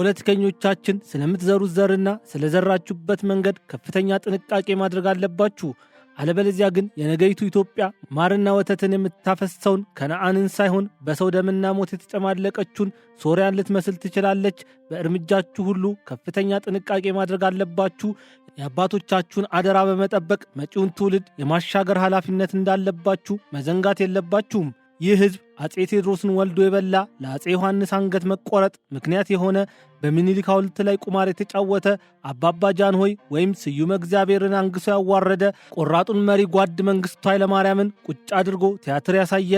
ፖለቲከኞቻችን ስለምትዘሩት ዘርና ስለዘራችሁበት መንገድ ከፍተኛ ጥንቃቄ ማድረግ አለባችሁ። አለበለዚያ ግን የነገይቱ ኢትዮጵያ ማርና ወተትን የምታፈሰውን ከነዓንን ሳይሆን በሰው ደምና ሞት የተጨማለቀችውን ሶሪያን ልትመስል ትችላለች። በእርምጃችሁ ሁሉ ከፍተኛ ጥንቃቄ ማድረግ አለባችሁ። የአባቶቻችሁን አደራ በመጠበቅ መጪውን ትውልድ የማሻገር ኃላፊነት እንዳለባችሁ መዘንጋት የለባችሁም። ይህ ሕዝብ አጼ ቴዎድሮስን ወልዶ የበላ ለአጼ ዮሐንስ አንገት መቆረጥ ምክንያት የሆነ በሚኒሊክ ሐውልት ላይ ቁማር የተጫወተ አባባ ጃንሆይ ወይም ስዩመ እግዚአብሔርን አንግሶ ያዋረደ ቆራጡን መሪ ጓድ መንግሥቱ ኃይለማርያምን ቁጭ አድርጎ ቲያትር ያሳየ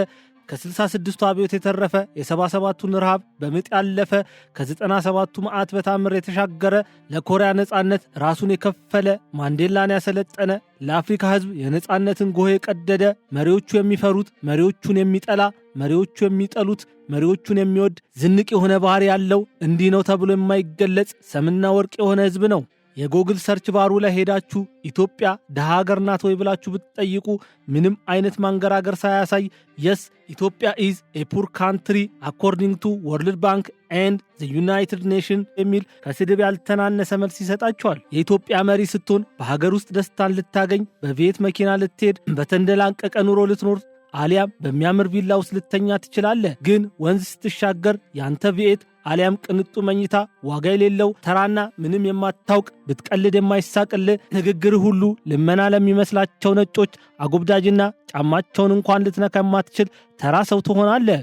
ከ66ቱ አብዮት የተረፈ የ77ቱን ረሃብ በምጥ ያለፈ ከ97ቱ መዓት በታምር የተሻገረ ለኮሪያ ነጻነት ራሱን የከፈለ ማንዴላን ያሰለጠነ ለአፍሪካ ሕዝብ የነጻነትን ጎህ የቀደደ መሪዎቹ የሚፈሩት መሪዎቹን የሚጠላ መሪዎቹ የሚጠሉት መሪዎቹን የሚወድ ዝንቅ የሆነ ባህሪ ያለው እንዲህ ነው ተብሎ የማይገለጽ ሰምና ወርቅ የሆነ ሕዝብ ነው። የጎግል ሰርች ባሩ ላይ ሄዳችሁ ኢትዮጵያ ደሃ ሀገር ናት ወይ ብላችሁ ብትጠይቁ ምንም አይነት ማንገራገር ሳያሳይ የስ ኢትዮጵያ ኢዝ ኤ ፑር ካንትሪ አኮርዲንግ ቱ ወርልድ ባንክ ኤንድ ዘ ዩናይትድ ኔሽን የሚል ከስድብ ያልተናነሰ መልስ ይሰጣቸዋል። የኢትዮጵያ መሪ ስትሆን በሀገር ውስጥ ደስታን ልታገኝ፣ በቪየት መኪና ልትሄድ፣ በተንደላቀቀ ኑሮ ልትኖር አሊያም በሚያምር ቪላ ውስጥ ልተኛ ትችላለህ። ግን ወንዝ ስትሻገር ያንተ ቪኤት አሊያም ቅንጡ መኝታ ዋጋ የሌለው ተራና ምንም የማታውቅ ብትቀልድ የማይሳቅልህ ንግግር ሁሉ ልመና ለሚመስላቸው ነጮች አጎብዳጅና ጫማቸውን እንኳን ልትነካ የማትችል ተራ ሰው ትሆናለህ።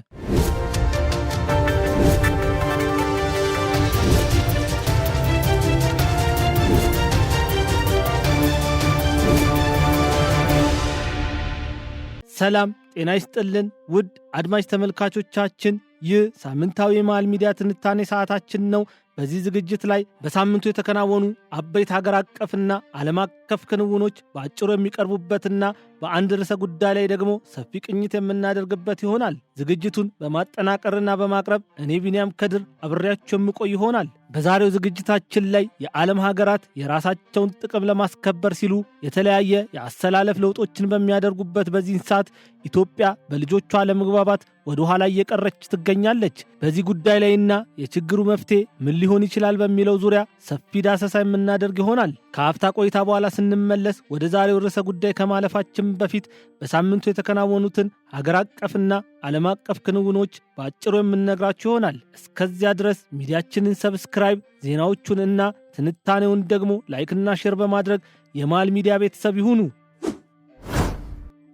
ሰላም ጤና ይስጥልን ውድ አድማጭ ተመልካቾቻችን፣ ይህ ሳምንታዊ የመሃል ሚዲያ ትንታኔ ሰዓታችን ነው። በዚህ ዝግጅት ላይ በሳምንቱ የተከናወኑ አበይት ሀገር አቀፍና ዓለም አቀፍ ክንውኖች በአጭሩ የሚቀርቡበትና በአንድ ርዕሰ ጉዳይ ላይ ደግሞ ሰፊ ቅኝት የምናደርግበት ይሆናል። ዝግጅቱን በማጠናቀርና በማቅረብ እኔ ቢንያም ከድር አብሬያችሁ የምቆይ ይሆናል። በዛሬው ዝግጅታችን ላይ የዓለም ሀገራት የራሳቸውን ጥቅም ለማስከበር ሲሉ የተለያየ የአሰላለፍ ለውጦችን በሚያደርጉበት በዚህን ሰዓት ኢትዮጵያ በልጆቿ ለመግባባት ወደ ኋላ እየቀረች ትገኛለች። በዚህ ጉዳይ ላይና የችግሩ መፍትሄ ምን ሊሆን ይችላል በሚለው ዙሪያ ሰፊ ዳሰሳ የምናደርግ ይሆናል። ከአፍታ ቆይታ በኋላ ስንመለስ ወደ ዛሬው ርዕሰ ጉዳይ ከማለፋችን በፊት በሳምንቱ የተከናወኑትን ሀገር አቀፍና ዓለም አቀፍ ክንውኖች በአጭሩ የምንነግራችሁ ይሆናል። እስከዚያ ድረስ ሚዲያችንን ሰብስክራይብ፣ ዜናዎቹን እና ትንታኔውን ደግሞ ላይክና ሼር በማድረግ የመሃል ሚዲያ ቤተሰብ ይሁኑ።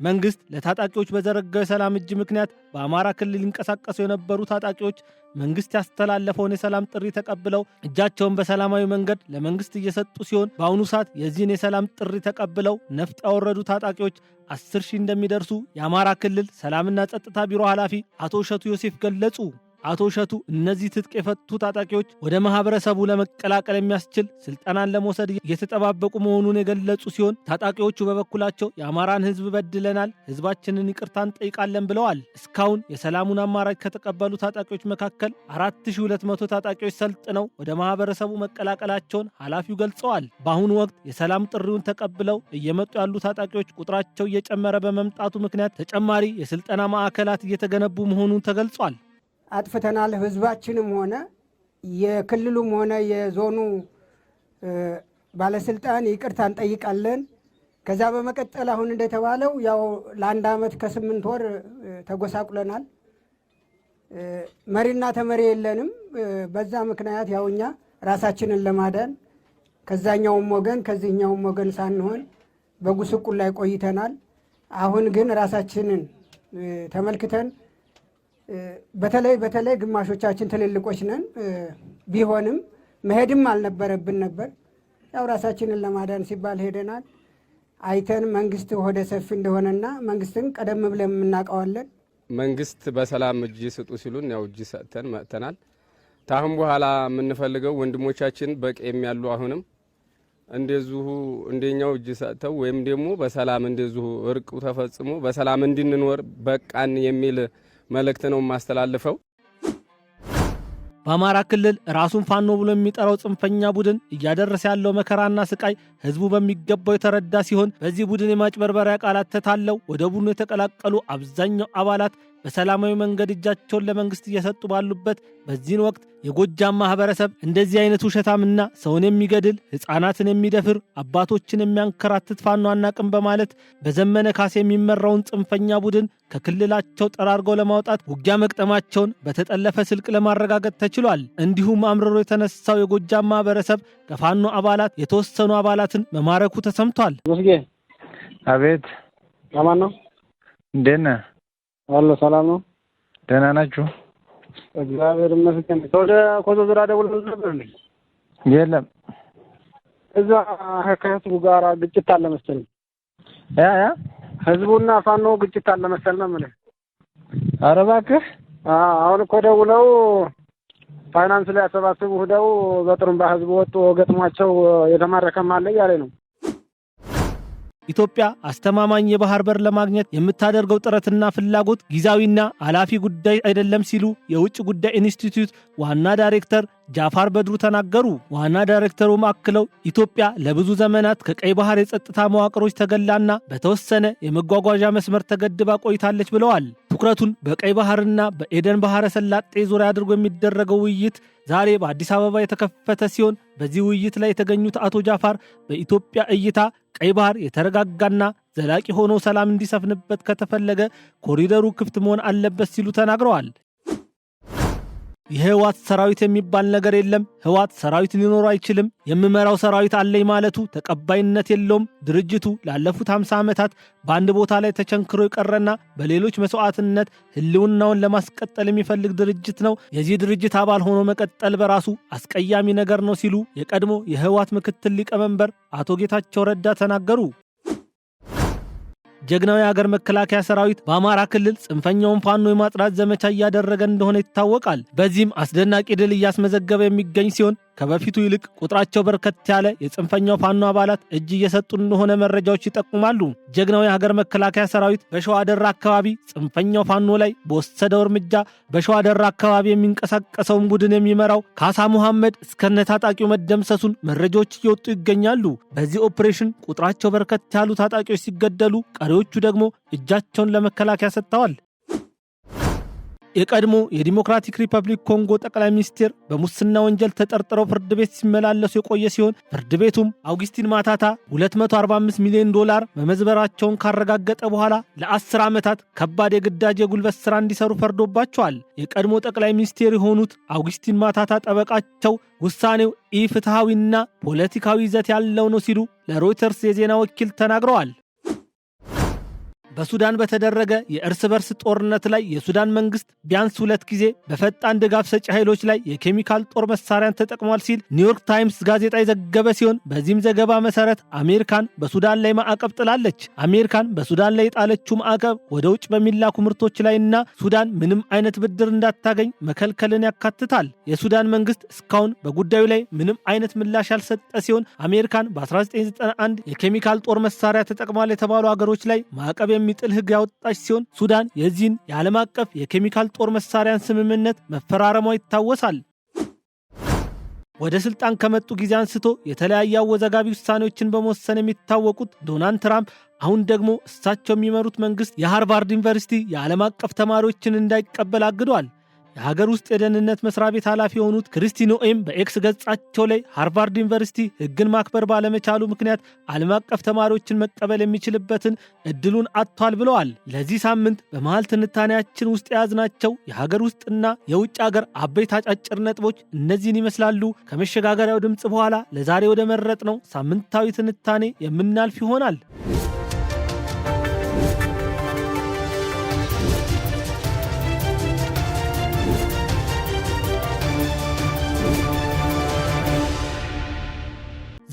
መንግስት ለታጣቂዎች በዘረጋው የሰላም እጅ ምክንያት በአማራ ክልል ሊንቀሳቀሱ የነበሩ ታጣቂዎች መንግስት ያስተላለፈውን የሰላም ጥሪ ተቀብለው እጃቸውን በሰላማዊ መንገድ ለመንግስት እየሰጡ ሲሆን በአሁኑ ሰዓት የዚህን የሰላም ጥሪ ተቀብለው ነፍጥ ያወረዱ ታጣቂዎች 10,000 እንደሚደርሱ የአማራ ክልል ሰላምና ጸጥታ ቢሮ ኃላፊ አቶ እሸቱ ዮሴፍ ገለጹ። አቶ እሸቱ እነዚህ ትጥቅ የፈቱ ታጣቂዎች ወደ ማህበረሰቡ ለመቀላቀል የሚያስችል ስልጠናን ለመውሰድ እየተጠባበቁ መሆኑን የገለጹ ሲሆን ታጣቂዎቹ በበኩላቸው የአማራን ሕዝብ በድለናል፣ ሕዝባችንን ይቅርታ እንጠይቃለን ብለዋል። እስካሁን የሰላሙን አማራጭ ከተቀበሉ ታጣቂዎች መካከል 4200 ታጣቂዎች ሰልጥነው ወደ ማህበረሰቡ መቀላቀላቸውን ኃላፊው ገልጸዋል። በአሁኑ ወቅት የሰላም ጥሪውን ተቀብለው እየመጡ ያሉ ታጣቂዎች ቁጥራቸው እየጨመረ በመምጣቱ ምክንያት ተጨማሪ የስልጠና ማዕከላት እየተገነቡ መሆኑን ተገልጿል። አጥፍተናል። ህዝባችንም ሆነ የክልሉም ሆነ የዞኑ ባለስልጣን ይቅርታ እንጠይቃለን። ከዛ በመቀጠል አሁን እንደተባለው ያው ለአንድ ዓመት ከ8 ወር ተጎሳቁለናል። መሪና ተመሪ የለንም። በዛ ምክንያት ያው እኛ ራሳችንን ለማዳን ከዛኛውም ወገን ከዚህኛውም ወገን ሳንሆን በጉስቁል ላይ ቆይተናል። አሁን ግን ራሳችንን ተመልክተን በተለይ ግማሾቻችን ትልልቆች ነን። ቢሆንም መሄድም አልነበረብን ነበር። ያው ራሳችንን ለማዳን ሲባል ሄደናል። አይተን መንግስት ወደ ሰፊ እንደሆነና መንግስትን ቀደም ብለን እናውቀዋለን። መንግስት በሰላም እጅ ስጡ ሲሉን ያው እጅ ሰጥተን መጥተናል። ታሁን በኋላ የምንፈልገው ወንድሞቻችን በቄም ያሉ አሁንም እንደዚሁ እንደኛው እጅ ሰጥተው ወይም ደግሞ በሰላም እንደዚሁ እርቁ ተፈጽሞ በሰላም እንድንኖር በቃን የሚል መልእክት ነው ማስተላልፈው። በአማራ ክልል ራሱን ፋኖ ብሎ የሚጠራው ጽንፈኛ ቡድን እያደረሰ ያለው መከራና ስቃይ ህዝቡ በሚገባው የተረዳ ሲሆን በዚህ ቡድን የማጭበርበሪያ ቃላት ተታለው ወደ ቡድኑ የተቀላቀሉ አብዛኛው አባላት በሰላማዊ መንገድ እጃቸውን ለመንግስት እየሰጡ ባሉበት በዚህን ወቅት የጎጃም ማህበረሰብ እንደዚህ አይነት ውሸታምና ሰውን የሚገድል ሕፃናትን የሚደፍር አባቶችን የሚያንከራትት ፋኖ አናቅም በማለት በዘመነ ካሴ የሚመራውን ጽንፈኛ ቡድን ከክልላቸው ጠራርገው ለማውጣት ውጊያ መቅጠማቸውን በተጠለፈ ስልክ ለማረጋገጥ ተችሏል። እንዲሁም አምርሮ የተነሳው የጎጃም ማህበረሰብ ከፋኖ አባላት የተወሰኑ አባላትን መማረኩ ተሰምቷል። ወስጌ አቤት። ለማን ነው? እንዴት ነህ? አሎ ሰላም ነው? ደህና ናችሁ? እግዚአብሔር ይመስገን። ወደ ኮዞ ዙራ ደውለን ነበር እንዴ? የለም። እዛ ከህዝቡ ጋር ግጭት አለ መሰለኝ። ያ ህዝቡና ፋኖ ግጭት አለ መሰለኝ ነው ማለት። ኧረ እባክህ። አሁን እኮ ደውለው ፋይናንስ ላይ ያሰባስቡ ሄደው በጥሩምባ ህዝቡ ወጥቶ ገጥሟቸው የተማረከም አለ እያለ ነው። ኢትዮጵያ አስተማማኝ የባህር በር ለማግኘት የምታደርገው ጥረትና ፍላጎት ጊዜያዊና አላፊ ጉዳይ አይደለም ሲሉ የውጭ ጉዳይ ኢንስቲትዩት ዋና ዳይሬክተር ጃፋር በድሩ ተናገሩ። ዋና ዳይሬክተሩም አክለው ኢትዮጵያ ለብዙ ዘመናት ከቀይ ባህር የጸጥታ መዋቅሮች ተገላና በተወሰነ የመጓጓዣ መስመር ተገድባ ቆይታለች ብለዋል። ትኩረቱን በቀይ ባህርና በኤደን ባህረ ሰላጤ ዙሪያ አድርጎ የሚደረገው ውይይት ዛሬ በአዲስ አበባ የተከፈተ ሲሆን በዚህ ውይይት ላይ የተገኙት አቶ ጃፋር በኢትዮጵያ እይታ ቀይ ባህር የተረጋጋና ዘላቂ ሆኖ ሰላም እንዲሰፍንበት ከተፈለገ ኮሪደሩ ክፍት መሆን አለበት ሲሉ ተናግረዋል። የህዋት ሰራዊት የሚባል ነገር የለም፣ ህዋት ሰራዊት ሊኖር አይችልም፣ የምመራው ሰራዊት አለኝ ማለቱ ተቀባይነት የለውም። ድርጅቱ ላለፉት 50 ዓመታት በአንድ ቦታ ላይ ተቸንክሮ የቀረና በሌሎች መስዋዕትነት ህልውናውን ለማስቀጠል የሚፈልግ ድርጅት ነው። የዚህ ድርጅት አባል ሆኖ መቀጠል በራሱ አስቀያሚ ነገር ነው ሲሉ የቀድሞ የህዋት ምክትል ሊቀመንበር አቶ ጌታቸው ረዳ ተናገሩ። ጀግናው የሀገር መከላከያ ሰራዊት በአማራ ክልል ጽንፈኛውን ፋኖ የማጥራት ዘመቻ እያደረገ እንደሆነ ይታወቃል። በዚህም አስደናቂ ድል እያስመዘገበ የሚገኝ ሲሆን ከበፊቱ ይልቅ ቁጥራቸው በርከት ያለ የጽንፈኛው ፋኖ አባላት እጅ እየሰጡ እንደሆነ መረጃዎች ይጠቁማሉ። ጀግናው የሀገር መከላከያ ሰራዊት በሸዋ ደራ አካባቢ ጽንፈኛው ፋኖ ላይ በወሰደው እርምጃ በሸዋ ደራ አካባቢ የሚንቀሳቀሰውን ቡድን የሚመራው ካሳ መሐመድ እስከነ ታጣቂው መደምሰሱን መረጃዎች እየወጡ ይገኛሉ። በዚህ ኦፕሬሽን ቁጥራቸው በርከት ያሉ ታጣቂዎች ሲገደሉ፣ ቀሪዎቹ ደግሞ እጃቸውን ለመከላከያ ሰጥተዋል። የቀድሞ የዲሞክራቲክ ሪፐብሊክ ኮንጎ ጠቅላይ ሚኒስትር በሙስና ወንጀል ተጠርጥረው ፍርድ ቤት ሲመላለሱ የቆየ ሲሆን ፍርድ ቤቱም አውግስቲን ማታታ $245 ሚሊዮን መመዝበራቸውን ካረጋገጠ በኋላ ለ10 ዓመታት ከባድ የግዳጅ የጉልበት ሥራ እንዲሰሩ ፈርዶባቸዋል። የቀድሞ ጠቅላይ ሚኒስትር የሆኑት አውግስቲን ማታታ ጠበቃቸው ውሳኔው ኢፍትሐዊና ፖለቲካዊ ይዘት ያለው ነው ሲሉ ለሮይተርስ የዜና ወኪል ተናግረዋል። በሱዳን በተደረገ የእርስ በርስ ጦርነት ላይ የሱዳን መንግስት ቢያንስ 2 ጊዜ በፈጣን ድጋፍ ሰጪ ኃይሎች ላይ የኬሚካል ጦር መሳሪያን ተጠቅሟል ሲል ኒውዮርክ ታይምስ ጋዜጣ የዘገበ ሲሆን በዚህም ዘገባ መሰረት አሜሪካን በሱዳን ላይ ማዕቀብ ጥላለች። አሜሪካን በሱዳን ላይ የጣለችው ማዕቀብ ወደ ውጭ በሚላኩ ምርቶች ላይና ሱዳን ምንም አይነት ብድር እንዳታገኝ መከልከልን ያካትታል። የሱዳን መንግስት እስካሁን በጉዳዩ ላይ ምንም አይነት ምላሽ ያልሰጠ ሲሆን አሜሪካን በ1991 የኬሚካል ጦር መሳሪያ ተጠቅሟል የተባሉ ሀገሮች ላይ ማዕቀብ የሚጥል ህግ ያወጣች ሲሆን ሱዳን የዚህን የዓለም አቀፍ የኬሚካል ጦር መሳሪያን ስምምነት መፈራረሟ ይታወሳል። ወደ ስልጣን ከመጡ ጊዜ አንስቶ የተለያዩ አወዛጋቢ ውሳኔዎችን በመወሰን የሚታወቁት ዶናልድ ትራምፕ አሁን ደግሞ እሳቸው የሚመሩት መንግስት የሃርቫርድ ዩኒቨርሲቲ የዓለም አቀፍ ተማሪዎችን እንዳይቀበል አግዷል። የሀገር ውስጥ የደህንነት መስሪያ ቤት ኃላፊ የሆኑት ክሪስቲ ኖኤም በኤክስ ገጻቸው ላይ ሃርቫርድ ዩኒቨርሲቲ ህግን ማክበር ባለመቻሉ ምክንያት ዓለም አቀፍ ተማሪዎችን መቀበል የሚችልበትን እድሉን አጥቷል ብለዋል። ለዚህ ሳምንት በመሃል ትንታኔያችን ውስጥ የያዝናቸው የሀገር ውስጥና የውጭ ሀገር አበይት አጫጭር ነጥቦች እነዚህን ይመስላሉ። ከመሸጋገሪያው ድምፅ በኋላ ለዛሬ ወደ መረጥነው ሳምንታዊ ትንታኔ የምናልፍ ይሆናል።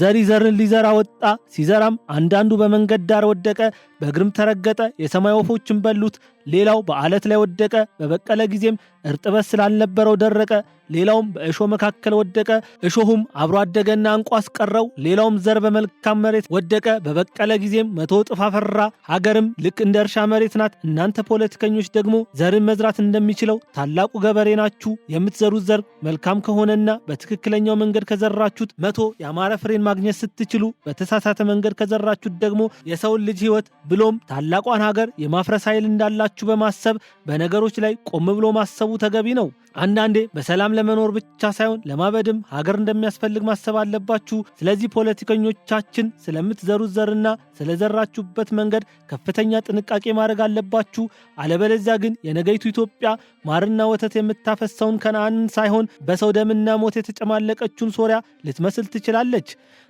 ዘሪ ዘርን ሊዘራ ወጣ፣ ሲዘራም አንዳንዱ በመንገድ ዳር ወደቀ፣ በእግርም ተረገጠ፣ የሰማይ ወፎችን በሉት። ሌላው በአለት ላይ ወደቀ፣ በበቀለ ጊዜም እርጥበት ስላልነበረው ደረቀ። ሌላውም በእሾህ መካከል ወደቀ፣ እሾሁም አብሮ አደገና አንቆ አስቀረው። ሌላውም ዘር በመልካም መሬት ወደቀ፣ በበቀለ ጊዜም 100 እጥፍ አፈራ። ሀገርም ልክ እንደ እርሻ መሬት ናት። እናንተ ፖለቲከኞች ደግሞ ዘርን መዝራት እንደሚችለው ታላቁ ገበሬ ናችሁ። የምትዘሩት ዘር መልካም ከሆነና በትክክለኛው መንገድ ከዘራችሁት 100 ያማረ ፍሬን ማግኘት ስትችሉ፣ በተሳሳተ መንገድ ከዘራችሁት ደግሞ የሰውን ልጅ ሕይወት ብሎም ታላቋን ሀገር የማፍረስ ኃይል እንዳላችሁ በማሰብ በነገሮች ላይ ቆም ብሎ ማሰቡ ተገቢ ነው። አንዳንዴ በሰላም ለመኖር ብቻ ሳይሆን ለማበድም ሀገር እንደሚያስፈልግ ማሰብ አለባችሁ። ስለዚህ ፖለቲከኞቻችን ስለምትዘሩት ዘርና ስለዘራችሁበት መንገድ ከፍተኛ ጥንቃቄ ማድረግ አለባችሁ። አለበለዚያ ግን የነገይቱ ኢትዮጵያ ማርና ወተት የምታፈሰውን ከነዓንን ሳይሆን በሰው ደምና ሞት የተጨማለቀችውን ሶሪያ ልትመስል ትችላለች።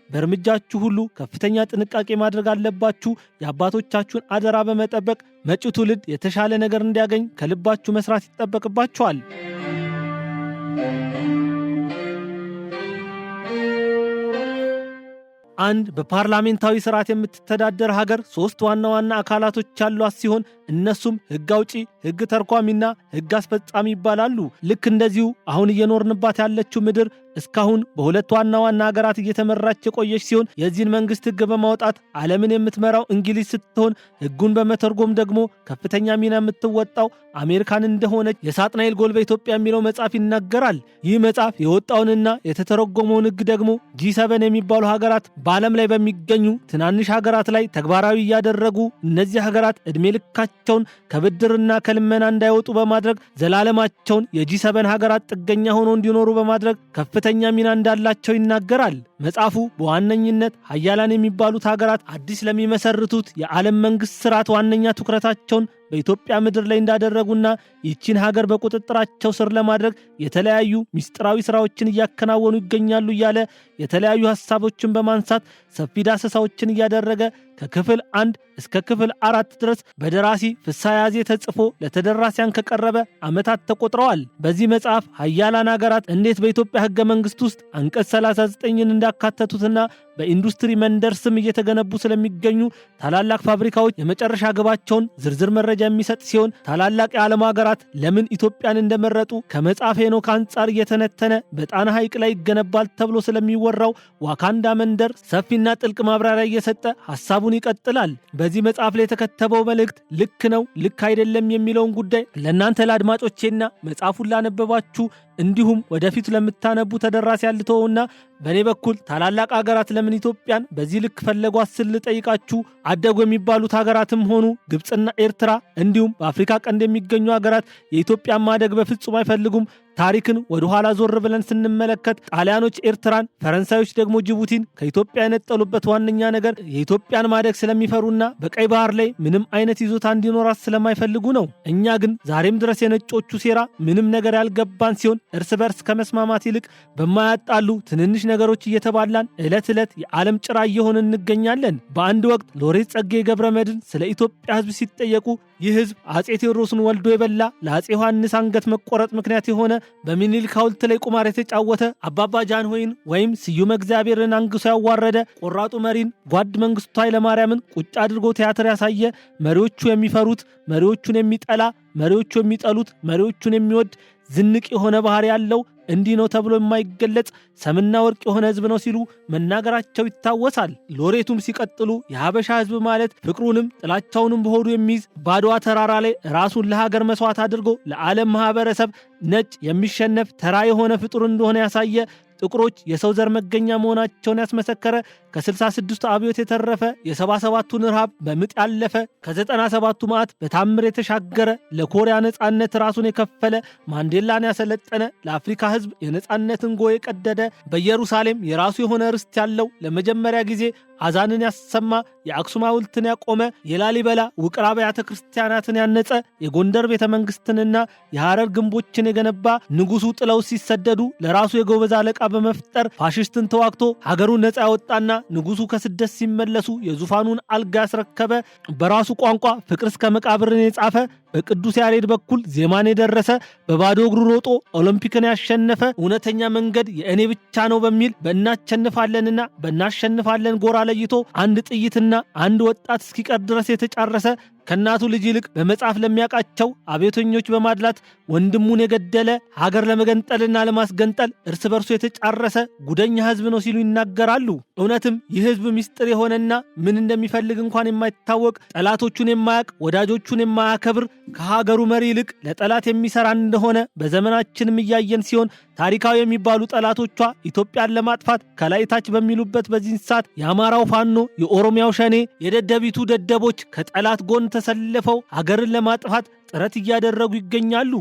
በእርምጃችሁ ሁሉ ከፍተኛ ጥንቃቄ ማድረግ አለባችሁ። የአባቶቻችሁን አደራ በመጠበቅ መጪው ትውልድ የተሻለ ነገር እንዲያገኝ ከልባችሁ መስራት ይጠበቅባችኋል። አንድ በፓርላሜንታዊ ስርዓት የምትተዳደር ሀገር 3 ዋና ዋና አካላቶች ያሏት ሲሆን እነሱም ህግ አውጪ፣ ህግ ተርጓሚና ህግ አስፈጻሚ ይባላሉ። ልክ እንደዚሁ አሁን እየኖርንባት ያለችው ምድር እስካሁን በሁለት ዋና ዋና ሀገራት እየተመራች የቆየች ሲሆን የዚህን መንግስት ህግ በማውጣት ዓለምን የምትመራው እንግሊዝ ስትሆን ህጉን በመተርጎም ደግሞ ከፍተኛ ሚና የምትወጣው አሜሪካን እንደሆነች የሳጥናኤል ጎል በኢትዮጵያ የሚለው መጽሐፍ ይናገራል። ይህ መጽሐፍ የወጣውንና የተተረጎመውን ህግ ደግሞ G7 የሚባሉ ሀገራት በዓለም ላይ በሚገኙ ትናንሽ ሀገራት ላይ ተግባራዊ እያደረጉ እነዚህ ሀገራት ዕድሜ ልካቸውን ከብድርና ከልመና እንዳይወጡ በማድረግ ዘላለማቸውን የG7 ሀገራት ጥገኛ ሆነው እንዲኖሩ በማድረግ ከፍተኛ ሚና እንዳላቸው ይናገራል። መጽሐፉ በዋነኝነት ሀያላን የሚባሉት ሀገራት አዲስ ለሚመሰርቱት የዓለም መንግስት ስርዓት ዋነኛ ትኩረታቸውን በኢትዮጵያ ምድር ላይ እንዳደረጉና ይህችን ሀገር በቁጥጥራቸው ስር ለማድረግ የተለያዩ ሚስጥራዊ ስራዎችን እያከናወኑ ይገኛሉ እያለ የተለያዩ ሐሳቦችን በማንሳት ሰፊ ዳሰሳዎችን እያደረገ ከክፍል 1 እስከ ክፍል 4 ድረስ በደራሲ ፍስሐ ያዜ ተጽፎ ለተደራሲያን ከቀረበ ዓመታት ተቆጥረዋል። በዚህ መጽሐፍ ሀያላን ሀገራት እንዴት በኢትዮጵያ ህገ መንግስት ውስጥ አንቀጽ 39ን እንዳካተቱትና በኢንዱስትሪ መንደር ስም እየተገነቡ ስለሚገኙ ታላላቅ ፋብሪካዎች የመጨረሻ ግባቸውን ዝርዝር መረጃ የሚሰጥ ሲሆን ታላላቅ የዓለም ሀገራት ለምን ኢትዮጵያን እንደመረጡ ከመጽሐፈ ሄኖክ አንጻር እየተነተነ በጣና ሐይቅ ላይ ይገነባል ተብሎ ስለሚወራው ዋካንዳ መንደር ሰፊና ጥልቅ ማብራሪያ እየሰጠ ሐሳቡን ይቀጥላል። በዚህ መጽሐፍ ላይ የተከተበው መልእክት ልክ ነው፣ ልክ አይደለም የሚለውን ጉዳይ ለእናንተ ለአድማጮቼና መጽሐፉን ላነበባችሁ እንዲሁም ወደፊት ለምታነቡ ተደራሲያን ልተውና በእኔ በኩል ታላላቅ ሀገራት ለምን ኢትዮጵያን በዚህ ልክ ፈለጓት ስል ልጠይቃችሁ። አደጉ የሚባሉት ሀገራትም ሆኑ ግብፅና ኤርትራ እንዲሁም በአፍሪካ ቀንድ የሚገኙ ሀገራት የኢትዮጵያን ማደግ በፍጹም አይፈልጉም። ታሪክን ወደ ኋላ ዞር ብለን ስንመለከት ጣሊያኖች ኤርትራን፣ ፈረንሳዮች ደግሞ ጅቡቲን ከኢትዮጵያ የነጠሉበት ዋነኛ ነገር የኢትዮጵያን ማደግ ስለሚፈሩና በቀይ ባህር ላይ ምንም አይነት ይዞታ እንዲኖራት ስለማይፈልጉ ነው። እኛ ግን ዛሬም ድረስ የነጮቹ ሴራ ምንም ነገር ያልገባን ሲሆን እርስ በርስ ከመስማማት ይልቅ በማያጣሉ ትንንሽ ነገሮች እየተባላን ዕለት ዕለት የዓለም ጭራ እየሆንን እንገኛለን። በአንድ ወቅት ሎሬት ጸጋዬ ገብረመድኅን ስለ ኢትዮጵያ ሕዝብ ሲጠየቁ ይህ ሕዝብ አጼ ቴዎድሮስን ወልዶ የበላ ለአጼ ዮሐንስ አንገት መቆረጥ ምክንያት የሆነ በሚኒልክ ሐውልት ላይ ቁማር የተጫወተ አባባ ጃንሆይን ወይም ስዩመ እግዚአብሔርን አንግሶ ያዋረደ ቆራጡ መሪን ጓድ መንግስቱ ኃይለማርያምን ቁጭ አድርጎ ቲያትር ያሳየ መሪዎቹ የሚፈሩት መሪዎቹን የሚጠላ መሪዎቹ የሚጠሉት መሪዎቹን የሚወድ ዝንቅ የሆነ ባህሪ ያለው እንዲህ ነው ተብሎ የማይገለጽ ሰምና ወርቅ የሆነ ህዝብ ነው ሲሉ መናገራቸው ይታወሳል። ሎሬቱም ሲቀጥሉ የሀበሻ ህዝብ ማለት ፍቅሩንም ጥላቻውንም በሆዱ የሚይዝ በአድዋ ተራራ ላይ ራሱን ለሀገር መስዋዕት አድርጎ ለዓለም ማህበረሰብ ነጭ የሚሸነፍ ተራ የሆነ ፍጡር እንደሆነ ያሳየ ጥቁሮች የሰው ዘር መገኛ መሆናቸውን ያስመሰከረ ከ66ቱ አብዮት የተረፈ የ77ቱን ረሃብ በምጥ ያለፈ ከ97ቱ መዓት በታምር የተሻገረ ለኮሪያ ነጻነት ራሱን የከፈለ ማንዴላን ያሰለጠነ ለአፍሪካ ህዝብ የነጻነትን ጎ የቀደደ በኢየሩሳሌም የራሱ የሆነ ርስት ያለው ለመጀመሪያ ጊዜ አዛንን ያሰማ የአክሱም ሐውልትን ያቆመ የላሊበላ ውቅር አብያተ ክርስቲያናትን ያነጸ የጎንደር ቤተ መንግስትንና የሐረር ግንቦችን የገነባ ንጉሱ ጥለው ሲሰደዱ ለራሱ የጎበዝ አለቃ በመፍጠር ፋሽስትን ተዋግቶ ሀገሩን ነጻ ያወጣና ንጉሱ ከስደት ሲመለሱ የዙፋኑን አልጋ ያስረከበ በራሱ ቋንቋ ፍቅር እስከ መቃብርን የጻፈ በቅዱስ ያሬድ በኩል ዜማን የደረሰ በባዶ እግሩ ሮጦ ኦሎምፒክን ያሸነፈ እውነተኛ መንገድ የእኔ ብቻ ነው በሚል በእናሸንፋለንና በእናሸንፋለን ጎራ ለይቶ አንድ ጥይትና አንድ ወጣት እስኪቀር ድረስ የተጫረሰ ከናቱ ልጅ ይልቅ በመጽሐፍ ለሚያቃቸው አብዮተኞች በማድላት ወንድሙን የገደለ ሀገር ለመገንጠልና ለማስገንጠል እርስ በርሱ የተጫረሰ ጉደኛ ህዝብ ነው ሲሉ ይናገራሉ። እውነትም ይህ ህዝብ ምስጢር የሆነና ምን እንደሚፈልግ እንኳን የማይታወቅ ጠላቶቹን የማያቅ ወዳጆቹን የማያከብር ከሀገሩ መሪ ይልቅ ለጠላት የሚሰራ እንደሆነ በዘመናችንም እያየን ሲሆን ታሪካዊ የሚባሉ ጠላቶቿ ኢትዮጵያን ለማጥፋት ከላይ ታች በሚሉበት በዚህ ሰዓት የአማራው ፋኖ፣ የኦሮሚያው ሸኔ፣ የደደቢቱ ደደቦች ከጠላት ጎን ተሰልፈው ሀገርን ለማጥፋት ጥረት እያደረጉ ይገኛሉ።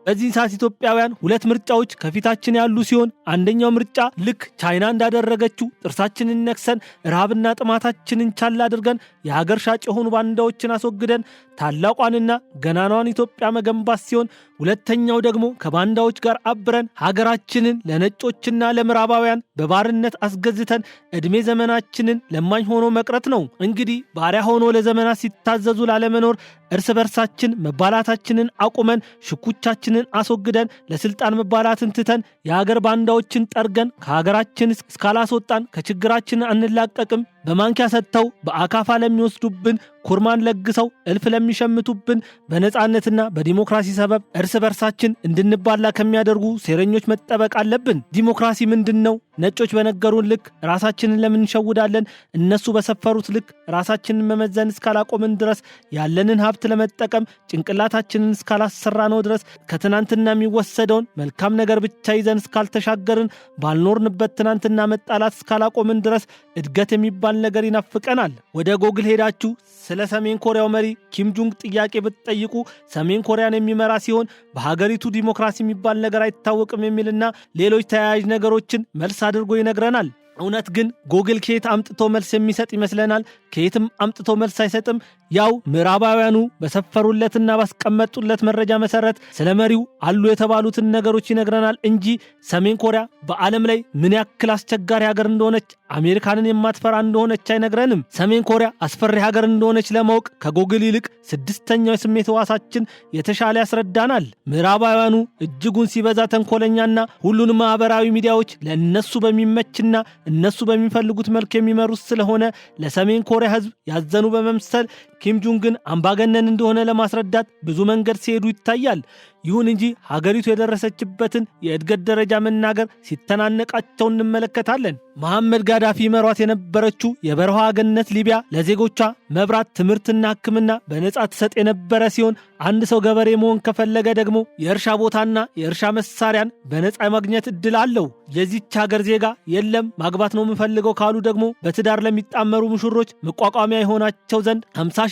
በዚህ ሰዓት ኢትዮጵያውያን ሁለት ምርጫዎች ከፊታችን ያሉ ሲሆን አንደኛው ምርጫ ልክ ቻይና እንዳደረገችው ጥርሳችንን ነክሰን ረሃብና ጥማታችንን ቻል አድርገን የሀገር ሻጭ የሆኑ ባንዳዎችን አስወግደን ታላቋንና ገናናዋን ኢትዮጵያ መገንባት ሲሆን ሁለተኛው ደግሞ ከባንዳዎች ጋር አብረን ሀገራችንን ለነጮችና ለምዕራባውያን በባርነት አስገዝተን እድሜ ዘመናችንን ለማኝ ሆኖ መቅረት ነው። እንግዲህ ባሪያ ሆኖ ለዘመናት ሲታዘዙ ላለመኖር እርስ በርሳችን መባላታችንን አቁመን ሽኩቻችንን አስወግደን ለስልጣን መባላትን ትተን የሀገር ባንዳዎችን ጠርገን ከሀገራችን እስካላስወጣን ከችግራችን አንላቀቅም። በማንኪያ ሰጥተው በአካፋ ለሚወስዱብን ኩርማን ለግሰው እልፍ ለሚሸምቱብን በነጻነትና በዲሞክራሲ ሰበብ እርስ በርሳችን እንድንባላ ከሚያደርጉ ሴረኞች መጠበቅ አለብን። ዲሞክራሲ ምንድነው? ነጮች በነገሩን ልክ ራሳችንን ለምን እንሸውዳለን? እነሱ በሰፈሩት ልክ ራሳችንን መመዘን እስካላቆምን ድረስ ያለንን ሀብት ለመጠቀም ጭንቅላታችንን እስካላሰራ ነው ድረስ ከትናንትና የሚወሰደውን መልካም ነገር ብቻ ይዘን እስካልተሻገርን ባልኖርንበት ትናንትና መጣላት እስካላቆምን ድረስ እድገት የሚባል ነገር ይናፍቀናል። ወደ ጎግል ሄዳችሁ ስለ ሰሜን ኮሪያው መሪ ኪም ጆንግ ጥያቄ ብትጠይቁ ሰሜን ኮሪያን የሚመራ ሲሆን በሀገሪቱ ዲሞክራሲ የሚባል ነገር አይታወቅም የሚልና ሌሎች ተያያዥ ነገሮችን መልስ አድርጎ ይነግረናል። እውነት ግን ጎግል ከየት አምጥቶ መልስ የሚሰጥ ይመስለናል? ከየትም አምጥቶ መልስ አይሰጥም። ያው ምዕራባውያኑ በሰፈሩለትና ባስቀመጡለት መረጃ መሰረት ስለ መሪው አሉ የተባሉትን ነገሮች ይነግረናል እንጂ ሰሜን ኮሪያ በዓለም ላይ ምን ያክል አስቸጋሪ ሀገር እንደሆነች፣ አሜሪካንን የማትፈራ እንደሆነች አይነግረንም። ሰሜን ኮሪያ አስፈሪ ሀገር እንደሆነች ለማወቅ ከጎግል ይልቅ ስድስተኛው የስሜት ሕዋሳችን የተሻለ ያስረዳናል። ምዕራባውያኑ እጅጉን ሲበዛ ተንኮለኛና ሁሉንም ማህበራዊ ሚዲያዎች ለእነሱ በሚመችና እነሱ በሚፈልጉት መልክ የሚመሩት ስለሆነ ለሰሜን ኮሪያ ህዝብ ያዘኑ በመምሰል ኪም ጆንግን አምባገነን እንደሆነ ለማስረዳት ብዙ መንገድ ሲሄዱ ይታያል። ይሁን እንጂ ሀገሪቱ የደረሰችበትን የእድገት ደረጃ መናገር ሲተናነቃቸው እንመለከታለን። መሐመድ ጋዳፊ መሯት የነበረችው የበረሃ ገነት ሊቢያ ለዜጎቿ መብራት፣ ትምህርትና ሕክምና በነጻ ትሰጥ የነበረ ሲሆን አንድ ሰው ገበሬ መሆን ከፈለገ ደግሞ የእርሻ ቦታና የእርሻ መሳሪያን በነጻ ማግኘት እድል አለው። የዚች ሀገር ዜጋ የለም ማግባት ነው የምፈልገው ካሉ ደግሞ በትዳር ለሚጣመሩ ሙሽሮች መቋቋሚያ የሆናቸው ዘንድ $50,000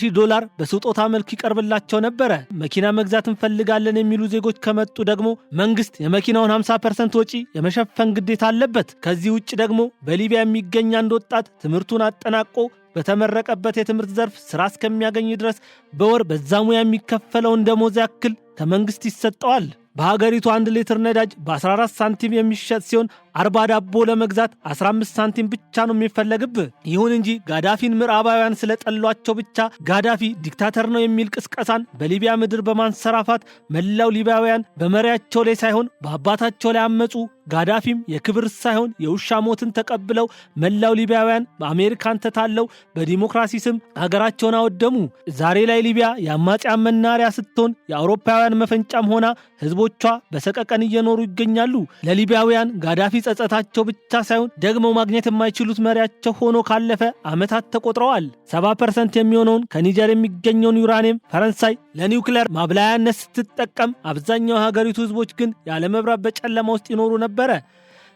በስጦታ መልክ ይቀርብላቸው ነበረ። መኪና መግዛት እንፈልጋለን የሚሉ ዜጎች ከመጡ ደግሞ መንግስት የመኪናውን 50% ወጪ የመሸፈን ግዴታ አለበት። ከዚህ ውጭ ደግሞ በሊቢያ የሚገኝ አንድ ወጣት ትምህርቱን አጠናቆ በተመረቀበት የትምህርት ዘርፍ ስራ እስከሚያገኝ ድረስ በወር በዛ ሙያ የሚከፈለውን ደሞዝ ያክል ከመንግስት ይሰጠዋል። በሀገሪቱ 1 ሊትር ነዳጅ በ14 ሳንቲም የሚሸጥ ሲሆን 40 ዳቦ ለመግዛት 15 ሳንቲም ብቻ ነው የሚፈለግብህ። ይሁን እንጂ ጋዳፊን ምዕራባውያን ስለጠሏቸው ብቻ ጋዳፊ ዲክታተር ነው የሚል ቅስቀሳን በሊቢያ ምድር በማንሰራፋት መላው ሊቢያውያን በመሪያቸው ላይ ሳይሆን በአባታቸው ላይ አመፁ። ጋዳፊም የክብር ሳይሆን የውሻ ሞትን ተቀብለው መላው ሊቢያውያን በአሜሪካን ተታለው በዲሞክራሲ ስም ሀገራቸውን አወደሙ። ዛሬ ላይ ሊቢያ የአማጽያን መናሪያ ስትሆን የአውሮፓውያን መፈንጫም ሆና ህዝቦቿ በሰቀቀን እየኖሩ ይገኛሉ። ለሊቢያውያን ጋዳፊ ጸጸታቸው ብቻ ሳይሆን ደግሞ ማግኘት የማይችሉት መሪያቸው ሆኖ ካለፈ ዓመታት ተቆጥረዋል። 70% የሚሆነውን ከኒጀር የሚገኘውን ዩራኒየም ፈረንሳይ ለኒውክሌር ማብላያነት ስትጠቀም፣ አብዛኛው የሀገሪቱ ህዝቦች ግን ያለ መብራት በጨለማ ውስጥ ይኖሩ ነበረ።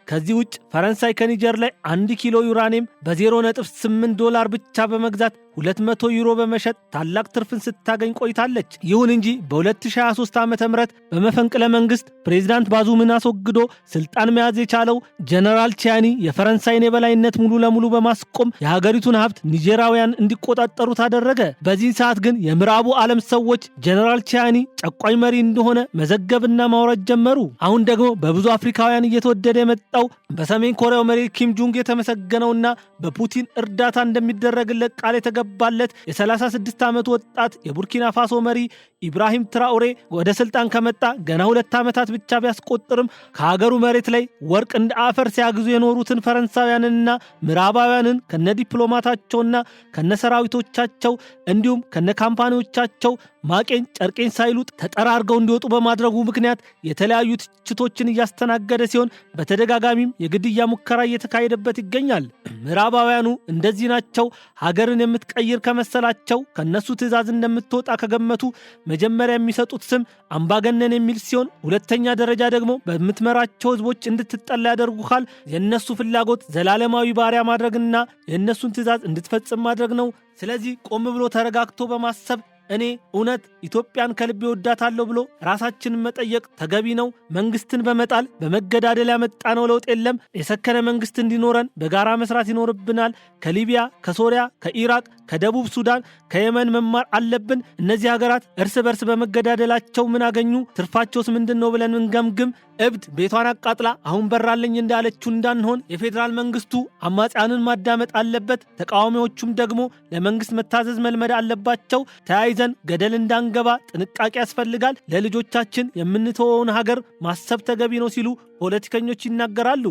ከዚህ ውጭ ፈረንሳይ ከኒጀር ላይ 1 ኪሎ ዩራኒየም በ$0.8 ብቻ በመግዛት 200 ዩሮ በመሸጥ ታላቅ ትርፍን ስታገኝ ቆይታለች። ይሁን እንጂ በ2023 ዓ.ም በመፈንቅለ መንግስት ፕሬዝዳንት ባዙምን አስወግዶ ስልጣን መያዝ የቻለው ጀነራል ቺያኒ የፈረንሳይን የበላይነት ሙሉ ለሙሉ በማስቆም የሀገሪቱን ሀብት ኒጀራውያን እንዲቆጣጠሩት አደረገ። በዚህ ሰዓት ግን የምዕራቡ ዓለም ሰዎች ጀነራል ቺያኒ ጨቋኝ መሪ እንደሆነ መዘገብና ማውረድ ጀመሩ። አሁን ደግሞ በብዙ አፍሪካውያን እየተወደደ የመጣው በሰሜን ኮሪያው መሪ ኪም ጆንግ የተመሰገነውና በፑቲን እርዳታ እንደሚደረግለት ቃል የተገባለት የ36 ዓመት ወጣት የቡርኪና ፋሶ መሪ ኢብራሂም ትራኦሬ ወደ ስልጣን ከመጣ ገና 2 ዓመታት ብቻ ቢያስቆጥርም ከሀገሩ መሬት ላይ ወርቅ እንደ አፈር ሲያግዙ የኖሩትን ፈረንሳውያንና ምዕራባውያንን ከነዲፕሎማታቸውና ከነሰራዊቶቻቸው እንዲሁም ከነካምፓኒዎቻቸው ማቄን ጨርቄን ሳይሉ ተጠራርገው እንዲወጡ በማድረጉ ምክንያት የተለያዩ ትችቶችን እያስተናገደ ሲሆን በተደጋጋሚም የግድያ ሙከራ እየተካሄደበት ይገኛል። ምዕራባውያኑ እንደዚህ ናቸው። ሀገርን የምትቀይር ከመሰላቸው ከነሱ ትዕዛዝ እንደምትወጣ ከገመቱ መጀመሪያ የሚሰጡት ስም አምባገነን የሚል ሲሆን ሁለተኛ ደረጃ ደግሞ በምትመራቸው ህዝቦች እንድትጠላ ያደርጉሃል። የነሱ ፍላጎት ዘላለማዊ ባሪያ ማድረግና የነሱን ትዕዛዝ እንድትፈጽም ማድረግ ነው። ስለዚህ ቆም ብሎ ተረጋግቶ በማሰብ እኔ እውነት ኢትዮጵያን ከልቤ ወዳታለሁ ብሎ ራሳችንን መጠየቅ ተገቢ ነው። መንግስትን በመጣል በመገዳደል ያመጣነው ለውጥ የለም። የሰከነ መንግስት እንዲኖረን በጋራ መስራት ይኖርብናል። ከሊቢያ፣ ከሶሪያ፣ ከኢራቅ፣ ከደቡብ ሱዳን፣ ከየመን መማር አለብን። እነዚህ ሀገራት እርስ በርስ በመገዳደላቸው ምን አገኙ? ትርፋቸውስ ምንድነው ብለን እንገምግም። እብድ ቤቷን አቃጥላ አሁን በራለኝ እንዳለችው እንዳንሆን የፌዴራል መንግስቱ አማጽያንን ማዳመጥ አለበት። ተቃዋሚዎቹም ደግሞ ለመንግስት መታዘዝ መልመድ አለባቸው። ተያይዘን ገደል እንዳንገባ ጥንቃቄ ያስፈልጋል። ለልጆቻችን የምንተወውን ሀገር ማሰብ ተገቢ ነው ሲሉ ፖለቲከኞች ይናገራሉ።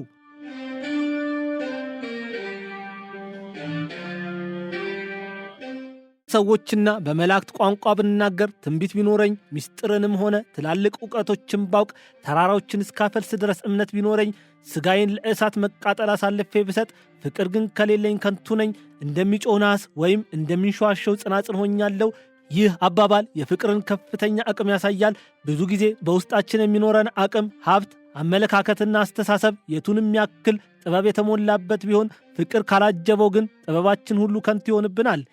ሰዎችና በመላእክት ቋንቋ ብናገር ትንቢት ቢኖረኝ ምስጢርንም ሆነ ትላልቅ ዕውቀቶችን ባውቅ ተራራዎችን እስካፈልስ ድረስ እምነት ቢኖረኝ ስጋዬን ለእሳት መቃጠል አሳልፌ ብሰጥ ፍቅር ግን ከሌለኝ ከንቱ ነኝ። እንደሚጮህ ናስ ወይም እንደሚንሸዋሸው ጽናጽል ሆኛለሁ። ይህ አባባል የፍቅርን ከፍተኛ አቅም ያሳያል። ብዙ ጊዜ በውስጣችን የሚኖረን አቅም፣ ሀብት፣ አመለካከትና አስተሳሰብ የቱንም ያክል ጥበብ የተሞላበት ቢሆን ፍቅር ካላጀበው ግን ጥበባችን ሁሉ ከንቱ ይሆንብናል።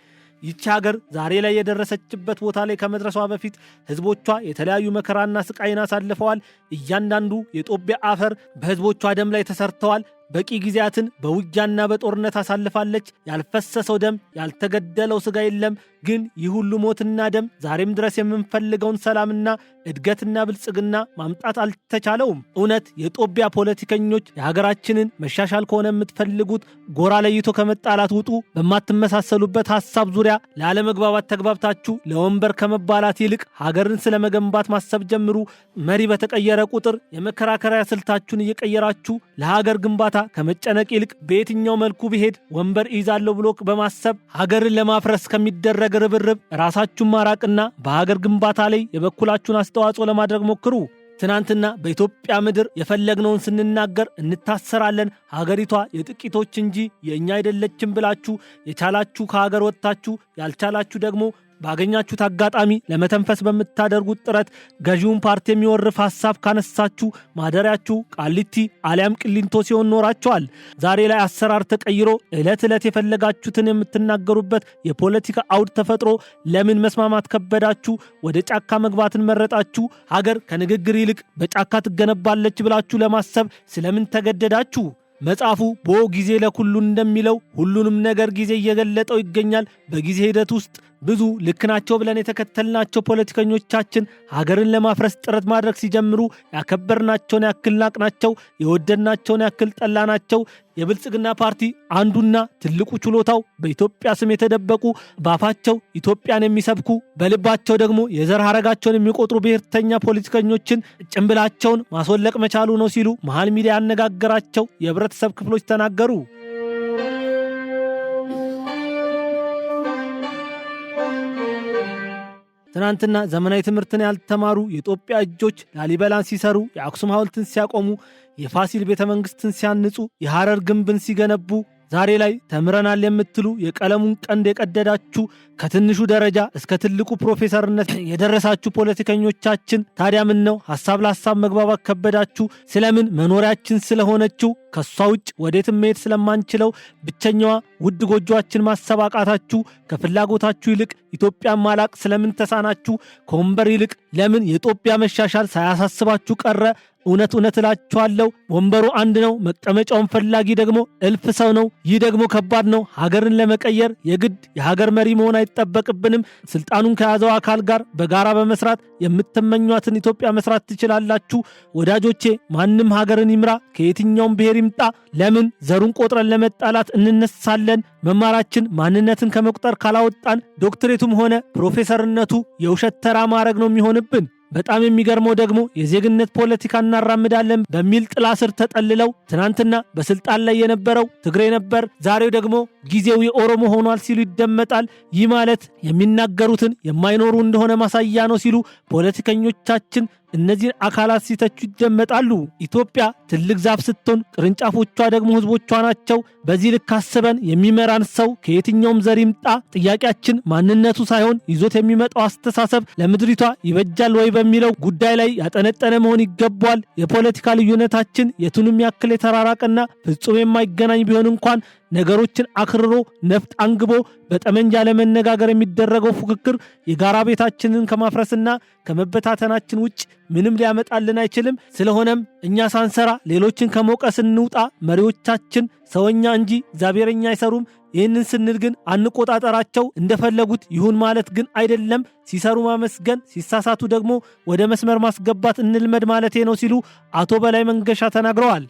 ይህች ሀገር ዛሬ ላይ የደረሰችበት ቦታ ላይ ከመድረሷ በፊት ህዝቦቿ የተለያዩ መከራና ስቃይን አሳልፈዋል። እያንዳንዱ የጦቢያ አፈር በህዝቦቿ ደም ላይ ተሰርተዋል። በቂ ጊዜያትን በውጊያና በጦርነት አሳልፋለች። ያልፈሰሰው ደም፣ ያልተገደለው ስጋ የለም። ግን ይህ ሁሉ ሞትና ደም ዛሬም ድረስ የምንፈልገውን ሰላምና እድገትና ብልጽግና ማምጣት አልተቻለውም። እውነት የጦቢያ ፖለቲከኞች የሀገራችንን መሻሻል ከሆነ የምትፈልጉት ጎራ ለይቶ ከመጣላት ውጡ። በማትመሳሰሉበት ሐሳብ ዙሪያ ላለመግባባት ተግባብታችሁ ለወንበር ከመባላት ይልቅ ሀገርን ስለመገንባት ማሰብ ጀምሩ። መሪ በተቀየረ ቁጥር የመከራከሪያ ስልታችሁን እየቀየራችሁ ለሀገር ግንባታ ከመጨነቅ ይልቅ በየትኛው መልኩ ቢሄድ ወንበር ይዛለሁ ብሎ በማሰብ ሀገርን ለማፍረስ ከሚደረግ ርብርብ ራሳችሁን ማራቅና በሀገር ግንባታ ላይ የበኩላችሁን አስተዋጽኦ ለማድረግ ሞክሩ። ትናንትና በኢትዮጵያ ምድር የፈለግነውን ስንናገር እንታሰራለን፣ ሀገሪቷ የጥቂቶች እንጂ የእኛ አይደለችም ብላችሁ የቻላችሁ ከሀገር ወጥታችሁ ያልቻላችሁ ደግሞ ባገኛችሁት አጋጣሚ ለመተንፈስ በምታደርጉት ጥረት ገዢውን ፓርቲ የሚወርፍ ሐሳብ ካነሳችሁ ማደሪያችሁ ቃሊቲ አሊያም ቅሊንቶ ሲሆን ኖራችኋል። ዛሬ ላይ አሰራር ተቀይሮ ዕለት ዕለት የፈለጋችሁትን የምትናገሩበት የፖለቲካ አውድ ተፈጥሮ ለምን መስማማት ከበዳችሁ? ወደ ጫካ መግባትን መረጣችሁ? ሀገር ከንግግር ይልቅ በጫካ ትገነባለች ብላችሁ ለማሰብ ስለምን ተገደዳችሁ? መጽሐፉ ቦ ጊዜ ለኩሉ እንደሚለው ሁሉንም ነገር ጊዜ እየገለጠው ይገኛል። በጊዜ ሂደት ውስጥ ብዙ ልክ ናቸው ብለን የተከተልናቸው ፖለቲከኞቻችን ሀገርን ለማፍረስ ጥረት ማድረግ ሲጀምሩ ያከበርናቸውን ያክል ናቅናቸው፣ የወደድናቸውን ያክል ጠላናቸው። የብልጽግና ፓርቲ አንዱና ትልቁ ችሎታው በኢትዮጵያ ስም የተደበቁ በአፋቸው ኢትዮጵያን የሚሰብኩ በልባቸው ደግሞ የዘር ሐረጋቸውን የሚቆጥሩ ብሔርተኛ ፖለቲከኞችን ጭንብላቸውን ማስወለቅ መቻሉ ነው ሲሉ መሃል ሚዲያ ያነጋገራቸው የህብረተሰብ ክፍሎች ተናገሩ። ትናንትና ዘመናዊ ትምህርትን ያልተማሩ የኢትዮጵያ እጆች ላሊበላን ሲሰሩ፣ የአክሱም ሐውልትን ሲያቆሙ፣ የፋሲል ቤተ መንግስትን ሲያንጹ፣ የሐረር ግንብን ሲገነቡ ዛሬ ላይ ተምረናል የምትሉ የቀለሙን ቀንድ የቀደዳችሁ ከትንሹ ደረጃ እስከ ትልቁ ፕሮፌሰርነት የደረሳችሁ ፖለቲከኞቻችን ታዲያ ምን ነው ሐሳብ ለሐሳብ መግባባት ከበዳችሁ? ስለምን መኖሪያችን ስለሆነችው ከሷ ውጭ ወዴትም መሄድ ስለማንችለው ብቸኛዋ ውድ ጎጆአችን ማሰብ አቃታችሁ? ከፍላጎታችሁ ይልቅ ኢትዮጵያን ማላቅ ስለምን ተሳናችሁ? ከወንበር ይልቅ ለምን የኢትዮጵያ መሻሻል ሳያሳስባችሁ ቀረ? እውነት እላችኋለሁ ወንበሩ አንድ ነው፣ መቀመጫውን ፈላጊ ደግሞ እልፍ ሰው ነው። ይህ ደግሞ ከባድ ነው። ሀገርን ለመቀየር የግድ የሀገር መሪ መሆን አይጠበቅብንም። ስልጣኑን ከያዘው አካል ጋር በጋራ በመስራት የምትመኟትን ኢትዮጵያ መስራት ትችላላችሁ። ወዳጆቼ፣ ማንም ሀገርን ይምራ፣ ከየትኛውም ብሔር ይምጣ። ለምን ዘሩን ቆጥረን ለመጣላት እንነሳለን? መማራችን ማንነትን ከመቁጠር ካላወጣን ዶክትሬቱም ሆነ ፕሮፌሰርነቱ የውሸት ተራ ማዕረግ ነው የሚሆንብን። በጣም የሚገርመው ደግሞ የዜግነት ፖለቲካ እናራምዳለን በሚል ጥላ ስር ተጠልለው ትናንትና በስልጣን ላይ የነበረው ትግሬ ነበር፣ ዛሬው ደግሞ ጊዜው የኦሮሞ ሆኗል ሲሉ ይደመጣል። ይህ ማለት የሚናገሩትን የማይኖሩ እንደሆነ ማሳያ ነው ሲሉ ፖለቲከኞቻችን እነዚህን አካላት ሲተቹ ይደመጣሉ። ኢትዮጵያ ትልቅ ዛፍ ስትሆን ቅርንጫፎቿ ደግሞ ህዝቦቿ ናቸው። በዚህ ልክ አስበን የሚመራን ሰው ከየትኛውም ዘር ይምጣ ጥያቄያችን ማንነቱ ሳይሆን ይዞት የሚመጣው አስተሳሰብ ለምድሪቷ ይበጃል ወይ በሚለው ጉዳይ ላይ ያጠነጠነ መሆን ይገባዋል። የፖለቲካ ልዩነታችን የቱንም ያክል የተራራቀና ፍጹም የማይገናኝ ቢሆን እንኳን ነገሮችን አክርሮ ነፍጥ አንግቦ በጠመንጃ ለመነጋገር የሚደረገው ፉክክር የጋራ ቤታችንን ከማፍረስና ከመበታተናችን ውጭ ምንም ሊያመጣልን አይችልም። ስለሆነም እኛ ሳንሰራ ሌሎችን ከመውቀስ እንውጣ። መሪዎቻችን ሰውኛ እንጂ እግዚአብሔርኛ አይሰሩም። ይህንን ስንል ግን አንቆጣጠራቸው፣ እንደፈለጉት ይሁን ማለት ግን አይደለም። ሲሰሩ ማመስገን፣ ሲሳሳቱ ደግሞ ወደ መስመር ማስገባት እንልመድ ማለቴ ነው ሲሉ አቶ በላይ መንገሻ ተናግረዋል።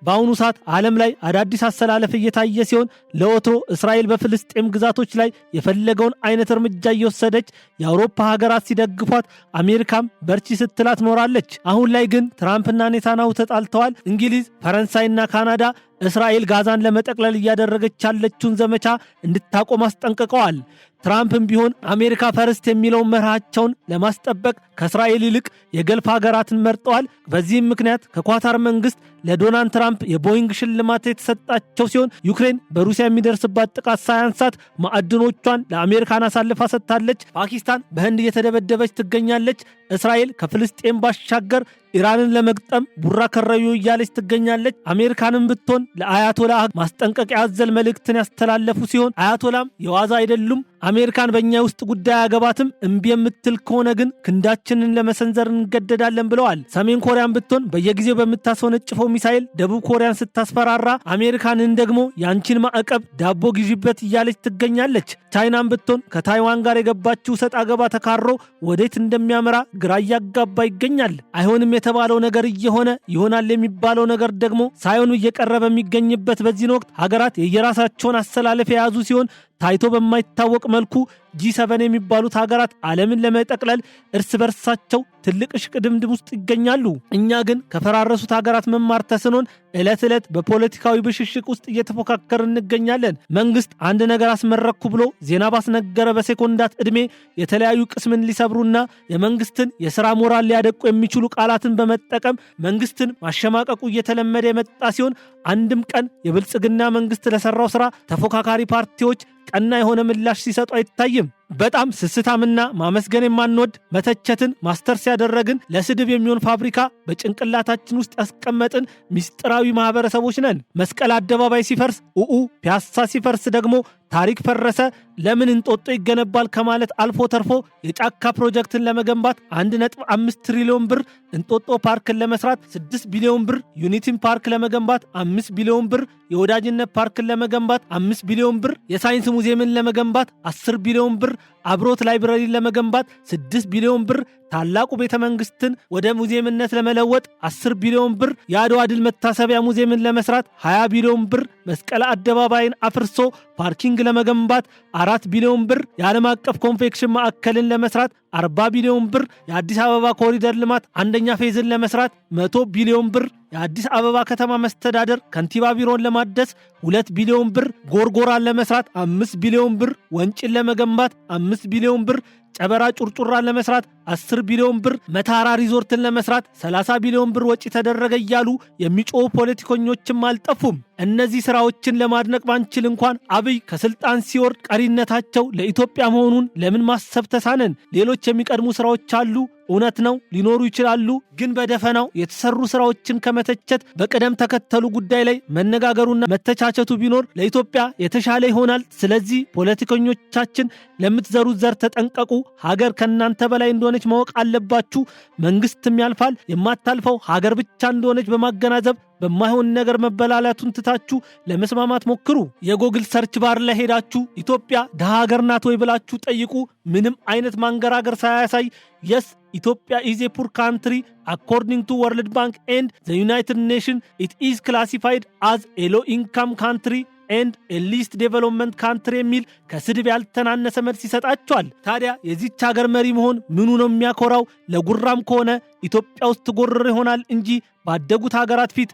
በአሁኑ ሰዓት ዓለም ላይ አዳዲስ አሰላለፍ እየታየ ሲሆን ለወትሮ እስራኤል በፍልስጤም ግዛቶች ላይ የፈለገውን አይነት እርምጃ እየወሰደች የአውሮፓ ሀገራት ሲደግፏት አሜሪካም በርቺ ስትላት ኖራለች። አሁን ላይ ግን ትራምፕና ኔታንያሁ ተጣልተዋል። እንግሊዝ፣ ፈረንሳይና ካናዳ እስራኤል ጋዛን ለመጠቅለል እያደረገች ያለችውን ዘመቻ እንድታቆም አስጠንቅቀዋል። ትራምፕም ቢሆን አሜሪካ ፈርስት የሚለውን መርሃቸውን ለማስጠበቅ ከእስራኤል ይልቅ የገልፍ ሀገራትን መርጠዋል። በዚህም ምክንያት ከኳታር መንግስት ለዶናልድ ትራምፕ የቦይንግ ሽልማት የተሰጣቸው ሲሆን ዩክሬን በሩሲያ የሚደርስባት ጥቃት ሳያንሳት ማዕድኖቿን ለአሜሪካን አሳልፋ ሰጥታለች። ፓኪስታን በህንድ እየተደበደበች ትገኛለች። እስራኤል ከፍልስጤም ባሻገር ኢራንን ለመግጠም ቡራ ከረዩ እያለች ትገኛለች። አሜሪካንም ብትሆን ለአያቶላ ማስጠንቀቂያ አዘል መልእክትን ያስተላለፉ ሲሆን አያቶላም የዋዛ አይደሉም። አሜሪካን በእኛ ውስጥ ጉዳይ አያገባትም፣ እምቢ የምትል ከሆነ ግን ክንዳችንን ለመሰንዘር እንገደዳለን ብለዋል። ሰሜን ኮሪያን ብትሆን በየጊዜው በምታስወነጭፈው ሚሳኤል ደቡብ ኮሪያን ስታስፈራራ፣ አሜሪካንን ደግሞ ያንቺን ማዕቀብ ዳቦ ግዢበት እያለች ትገኛለች። ቻይናን ብትሆን ከታይዋን ጋር የገባችው ሰጥ አገባ ተካሮ ወዴት እንደሚያመራ ግራ እያጋባ ይገኛል። አይሆንም የተባለው ነገር እየሆነ ይሆናል የሚባለው ነገር ደግሞ ሳይሆን እየቀረ በሚገኝበት በዚህ ወቅት ሀገራት የየራሳቸውን አሰላለፍ የያዙ ሲሆን ታይቶ በማይታወቅ መልኩ G7 የሚባሉት ሀገራት ዓለምን ለመጠቅለል እርስ በርሳቸው ትልቅ እሽቅድምድም ውስጥ ይገኛሉ። እኛ ግን ከፈራረሱት ሀገራት መማር ተስኖን ዕለት ዕለት በፖለቲካዊ ብሽሽቅ ውስጥ እየተፎካከር እንገኛለን። መንግስት አንድ ነገር አስመረኩ ብሎ ዜና ባስነገረ በሴኮንዳት ዕድሜ የተለያዩ ቅስምን ሊሰብሩና የመንግስትን የሥራ ሞራል ሊያደቁ የሚችሉ ቃላትን በመጠቀም መንግስትን ማሸማቀቁ እየተለመደ የመጣ ሲሆን አንድም ቀን የብልጽግና መንግስት ለሰራው ሥራ ተፎካካሪ ፓርቲዎች ቀና የሆነ ምላሽ ሲሰጡ አይታይም። በጣም ስስታምና ማመስገን የማንወድ መተቸትን ማስተርስ ያደረግን ለስድብ የሚሆን ፋብሪካ በጭንቅላታችን ውስጥ ያስቀመጥን ሚስጥራዊ ማህበረሰቦች ነን። መስቀል አደባባይ ሲፈርስ ኡኡ፣ ፒያሳ ሲፈርስ ደግሞ ታሪክ ፈረሰ፣ ለምን እንጦጦ ይገነባል ከማለት አልፎ ተርፎ የጫካ ፕሮጀክትን ለመገንባት 1.5 ትሪሊዮን ብር፣ እንጦጦ ፓርክን ለመስራት 6 ቢሊዮን ብር፣ ዩኒቲን ፓርክ ለመገንባት 5 ቢሊዮን ብር፣ የወዳጅነት ፓርክን ለመገንባት 5 ቢሊዮን ብር፣ የሳይንስ ሙዚየምን ለመገንባት 10 ቢሊዮን ብር፣ አብሮት ላይብረሪን ለመገንባት 6 ቢሊዮን ብር፣ ታላቁ ቤተ መንግስትን ወደ ሙዚየምነት ለመለወጥ 10 ቢሊዮን ብር፣ የአድዋ ድል መታሰቢያ ሙዚየምን ለመስራት 20 ቢሊዮን ብር፣ መስቀል አደባባይን አፍርሶ ፓርኪንግ ለመገንባት 4 ቢሊዮን ብር፣ የዓለም አቀፍ ኮንቬንሽን ማዕከልን ለመስራት 40 ቢሊዮን ብር፣ የአዲስ አበባ ኮሪደር ልማት አንደኛ ፌዝን ለመስራት 100 ቢሊዮን ብር፣ የአዲስ አበባ ከተማ መስተዳደር ከንቲባ ቢሮን ለማደስ 2 ቢሊዮን ብር፣ ጎርጎራን ለመስራት 5 ቢሊዮን ብር፣ ወንጭን ለመገንባት 5 ቢሊዮን ብር፣ ጨበራ ጩርጩራን ለመስራት 10 ቢሊዮን ብር፣ መታራ ሪዞርትን ለመስራት 30 ቢሊዮን ብር ወጪ ተደረገ እያሉ የሚጮሁ ፖለቲከኞችም አልጠፉም። እነዚህ ስራዎችን ለማድነቅ ባንችል እንኳን አብይ ከስልጣን ሲወርድ ቀሪነታቸው ለኢትዮጵያ መሆኑን ለምን ማሰብ ተሳነን? ሌሎች የሚቀድሙ ስራዎች አሉ። እውነት ነው፣ ሊኖሩ ይችላሉ። ግን በደፈናው የተሰሩ ስራዎችን ከመተቸት በቅደም ተከተሉ ጉዳይ ላይ መነጋገሩና መተቻቸቱ ቢኖር ለኢትዮጵያ የተሻለ ይሆናል። ስለዚህ ፖለቲከኞቻችን ለምትዘሩት ዘር ተጠንቀቁ። ሀገር ከናንተ በላይ እንደሆነች ማወቅ አለባችሁ። መንግስትም ያልፋል፣ የማታልፈው ሀገር ብቻ እንደሆነች በማገናዘብ በማይሆን ነገር መበላላቱን ትታችሁ ለመስማማት ሞክሩ። የጎግል ሰርች ባር ላይ ሄዳችሁ ኢትዮጵያ ደሃ ሀገር ናት ወይ ብላችሁ ጠይቁ። ምንም አይነት ማንገራገር ሳያሳይ yes Ethiopia is a poor country according to World Bank and the United Nations. It is classified as a low income country and a least development country የሚል ከስድብ ያልተናነሰ መልስ ይሰጣቸዋል። ታዲያ የዚች ሀገር መሪ መሆን ምኑ ነው የሚያኮራው? ለጉራም ከሆነ ኢትዮጵያ ውስጥ ትጎርር ይሆናል እንጂ ባደጉት ሀገራት ፊት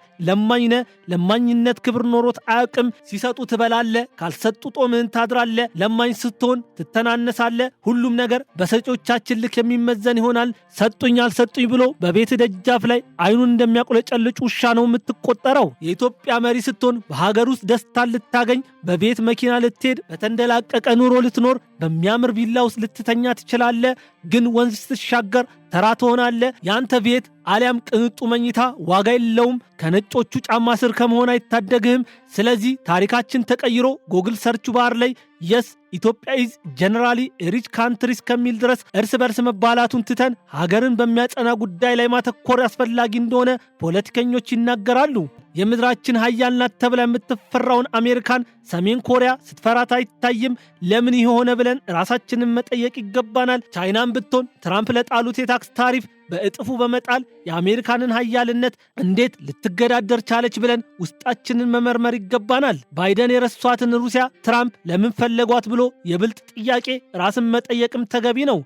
ለማኝነት ክብር ኖሮት አያውቅም። ሲሰጡ ትበላለ፣ ካልሰጡ ጦምህን ታድራለ። ለማኝ ስትሆን ትተናነሳለ። ሁሉም ነገር በሰጪዎቻችን ልክ የሚመዘን ይሆናል። ሰጡኝ አልሰጡኝ ብሎ በቤት ደጃፍ ላይ አይኑን እንደሚያቆለጨልጭ ውሻ ነው የምትቆጠረው። የኢትዮጵያ መሪ ስትሆን በሀገር ውስጥ ደስታን ልታገኝ፣ በቤት መኪና ልትሄድ፣ በተንደላቀቀ ኑሮ ልትኖር፣ በሚያምር ቪላ ውስጥ ልትተኛ ትችላለ። ግን ወንዝ ስትሻገር ተራ ትሆናለ። ያንተ ቤት አሊያም ቅንጡ መኝታ ዋጋ የለውም፣ ከነጮቹ ጫማ ስር ከመሆን አይታደግህም። ስለዚህ ታሪካችን ተቀይሮ ጎግል ሰርች ባር ላይ yes ኢትዮጵያ ኢዝ ጀነራሊ ሪች ካንትሪስ ከሚል ድረስ እርስ በርስ መባላቱን ትተን ሀገርን በሚያጸና ጉዳይ ላይ ማተኮር አስፈላጊ እንደሆነ ፖለቲከኞች ይናገራሉ። የምድራችን ሀያል ናት ተብላ የምትፈራውን አሜሪካን ሰሜን ኮሪያ ስትፈራት አይታይም። ለምን ይሆነ ብለን ራሳችንን መጠየቅ ይገባናል። ቻይናን ብትሆን ትራምፕ ለጣሉት የታክስ ታሪፍ በእጥፉ በመጣል የአሜሪካንን ሀያልነት እንዴት ልትገዳደር ቻለች ብለን ውስጣችንን መመርመር ይገባናል። ባይደን የረሷትን ሩሲያ ትራምፕ ለምን ፈለጓት ብሎ የብልጥ ጥያቄ ራስን መጠየቅም ተገቢ ነው።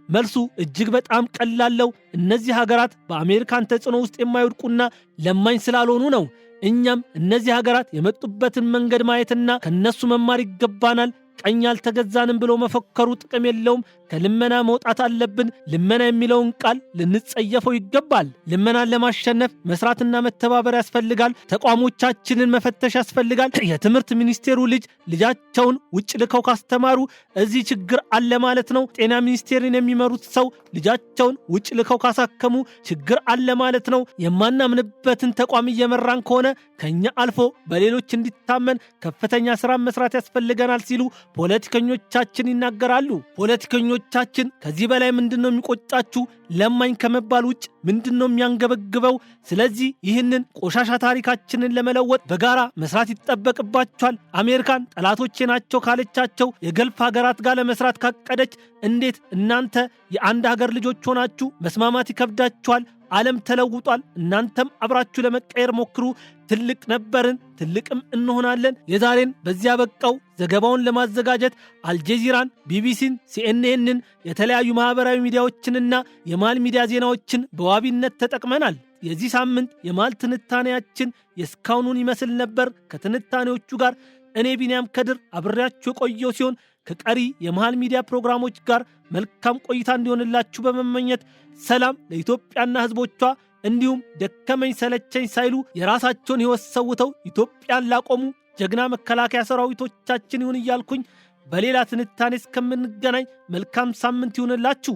መልሱ እጅግ በጣም ቀላለው። እነዚህ ሀገራት በአሜሪካን ተጽዕኖ ውስጥ የማይወድቁና ለማኝ ስላልሆኑ ነው። እኛም እነዚህ ሀገራት የመጡበትን መንገድ ማየትና ከነሱ መማር ይገባናል። ቀኝ አልተገዛንም ብሎ መፈከሩ ጥቅም የለውም። ከልመና መውጣት አለብን። ልመና የሚለውን ቃል ልንጸየፈው ይገባል። ልመናን ለማሸነፍ መስራትና መተባበር ያስፈልጋል። ተቋሞቻችንን መፈተሽ ያስፈልጋል። የትምህርት ሚኒስቴሩ ልጃቸውን ውጭ ልከው ካስተማሩ እዚህ ችግር አለ ማለት ነው። ጤና ሚኒስቴርን የሚመሩት ሰው ልጃቸውን ውጭ ልከው ካሳከሙ ችግር አለ ማለት ነው። የማናምንበትን ተቋም እየመራን ከሆነ ከኛ አልፎ በሌሎች እንዲታመን ከፍተኛ ስራ መስራት ያስፈልገናል ሲሉ ፖለቲከኞቻችን ይናገራሉ። ፖለቲከኞቻችን ከዚህ በላይ ምንድነው የሚቆጫችሁ? ለማኝ ከመባል ውጭ ምንድነው የሚያንገበግበው? ስለዚህ ይህንን ቆሻሻ ታሪካችንን ለመለወጥ በጋራ መስራት ይጠበቅባቸዋል። አሜሪካን ጠላቶቼ ናቸው ካለቻቸው የገልፍ ሀገራት ጋር ለመስራት ካቀደች እንዴት እናንተ የአንድ ሀገር ልጆች ሆናችሁ መስማማት ይከብዳችኋል? ዓለም ተለውጧል። እናንተም አብራችሁ ለመቀየር ሞክሩ። ትልቅ ነበርን፣ ትልቅም እንሆናለን። የዛሬን በዚያ በቃው። ዘገባውን ለማዘጋጀት አልጀዚራን፣ ቢቢሲን፣ ሲኤንኤንን የተለያዩ ማህበራዊ ሚዲያዎችንና የማል ሚዲያ ዜናዎችን በዋቢነት ተጠቅመናል። የዚህ ሳምንት የማል ትንታኔያችን የስካውኑን ይመስል ነበር። ከትንታኔዎቹ ጋር እኔ ቢንያም ከድር አብሬያችሁ የቆየው ሲሆን ከቀሪ የመሃል ሚዲያ ፕሮግራሞች ጋር መልካም ቆይታ እንዲሆንላችሁ በመመኘት ሰላም ለኢትዮጵያና ሕዝቦቿ፣ እንዲሁም ደከመኝ ሰለቸኝ ሳይሉ የራሳቸውን ሕይወት ሰውተው ኢትዮጵያን ላቆሙ ጀግና መከላከያ ሰራዊቶቻችን ይሁን እያልኩኝ በሌላ ትንታኔ እስከምንገናኝ መልካም ሳምንት ይሁንላችሁ።